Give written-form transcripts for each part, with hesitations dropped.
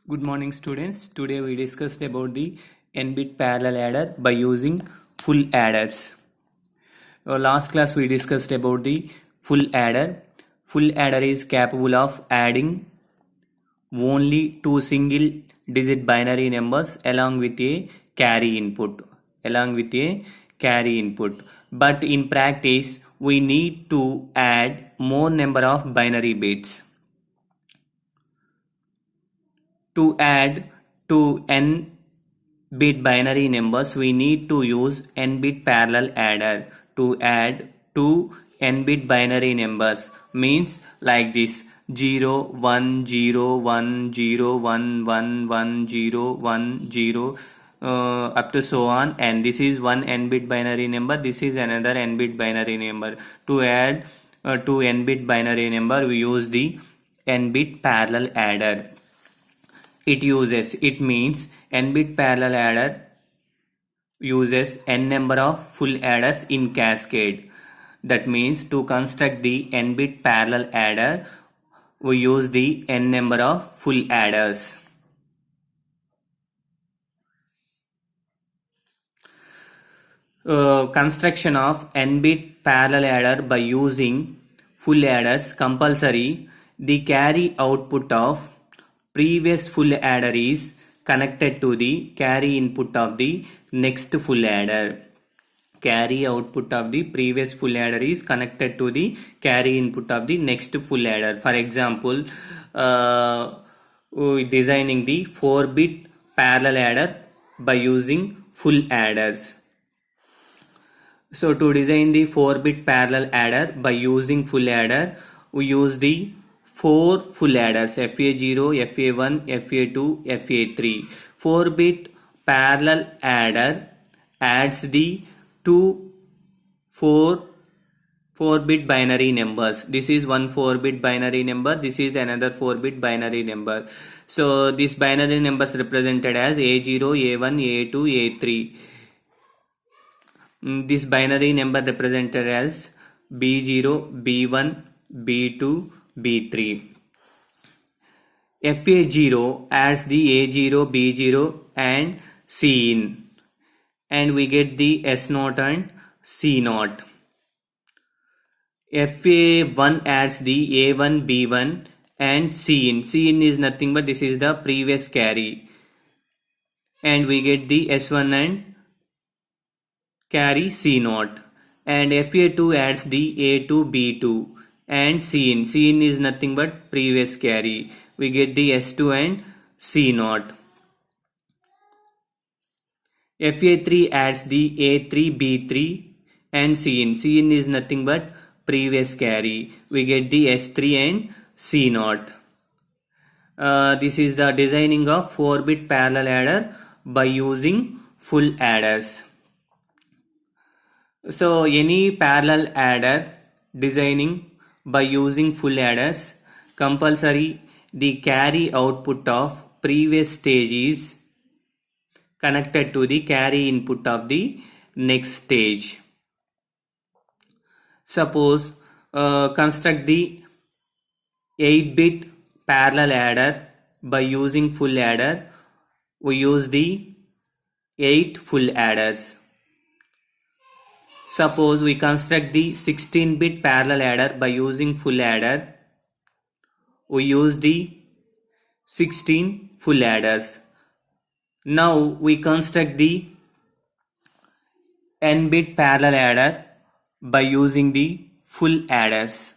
Good morning students. Today we discussed about the n-bit parallel adder by using full adders. Last class we discussed about the full adder. Full adder is capable of adding only two single digit binary numbers along with a carry input. But in practice we need to add more number of binary bits. To add to n-bit binary numbers, we need to use n-bit parallel adder. To add two n-bit binary numbers means like this: 0 1 0 1 0 1 1 1 0 1 0 up to so on, and this is one n-bit binary number, this is another n-bit binary number. To add two n-bit binary number, we use the n-bit parallel adder. It means n-bit parallel adder uses n number of full adders in cascade. That means to construct the n-bit parallel adder, we use the n number of full adders. Construction of n-bit parallel adder by using full adders compulsory. The carry output of previous full adder is connected to the carry input of the next full adder. Carry output of the previous full adder is connected to the carry input of the next full adder. For example, designing the 4-bit parallel adder by using full adders. So to design the 4-bit parallel adder by using full adder, we use the 4 full adders: FA0, FA1, FA2, FA3. 4-bit parallel adder adds the two 4-bit binary numbers. This is one 4-bit binary number, this is another 4-bit binary number. So these binary numbers represented as A0, A1, A2, A3. This binary number represented as B0, B1, B2, B3. FA0 adds the A0, B0 and C in, and we get the S0 and C0. FA1 adds the A1, B1 and C in. C in is nothing but this is the previous carry, and we get the S1 and carry C0. And FA2 adds the A2, B2 and C in. C in is nothing but previous carry. We get the S2 and C0. FA3 adds the A3, B3 and C in. C in is nothing but previous carry. We get the S3 and C0. This is the designing of 4-bit parallel adder by using full adders. So any parallel adder designing by using full adders, compulsory the carry output of previous stage is connected to the carry input of the next stage. Suppose construct the 8-bit parallel adder by using full adder. We use the 8 full adders. Suppose we construct the 16-bit parallel adder by using full adder. We use the 16 full adders. Now we construct the n-bit parallel adder by using the full adders.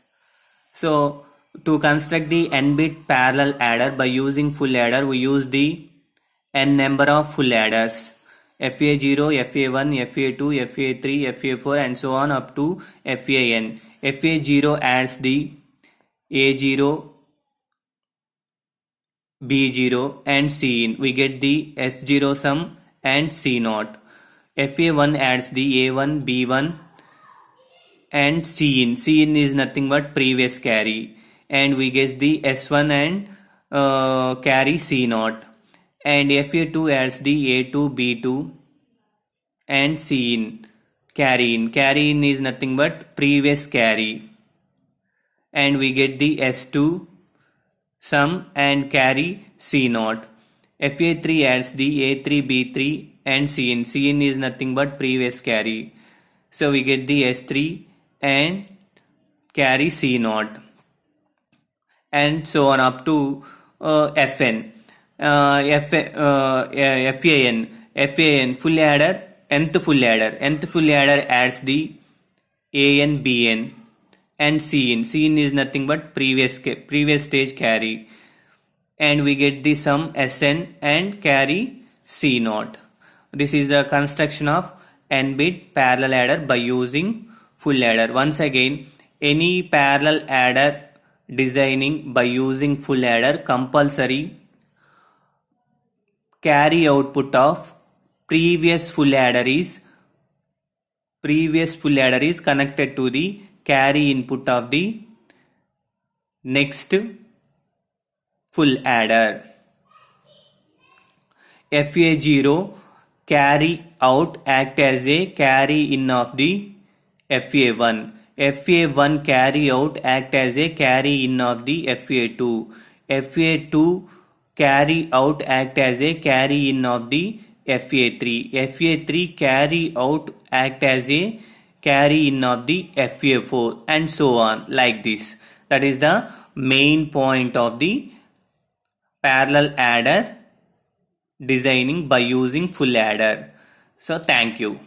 So to construct the n-bit parallel adder by using full adder, we use the n number of full adders: FA0, FA1, FA2, FA3, FA4 and so on up to FAN. FA0 adds the A0, B0 and C in. We get the S0 sum and C0. FA1 adds the A1, B1 and C in. C in is nothing but previous carry, and we get the S1 and carry C0. And FA2 adds the A2, B2 and C in. Carry in is nothing but previous carry, and we get the S2 sum and carry C0. FA3 adds the A3, B3 and Cn. Cn is nothing but previous carry. So we get the S3 and carry C0 and so on up to Fn. FAN full adder, nth full adder. Nth full adder adds the AN, BN and Cn. Cn is nothing but previous stage carry. And we get the sum Sn and carry C0. This is the construction of n-bit parallel adder by using full adder. Once again, any parallel adder designing by using full adder compulsory carry output of previous full adder is connected to the carry input of the next full adder. FA0 carry out act as a carry in of the FA1. FA1 carry out act as a carry in of the FA2. FA2 carry out act as a carry in of the FA3. FA3 carry out act as a carry in of the FA4 and so on like this. That is the main point of the parallel adder designing by using full adder. So thank you.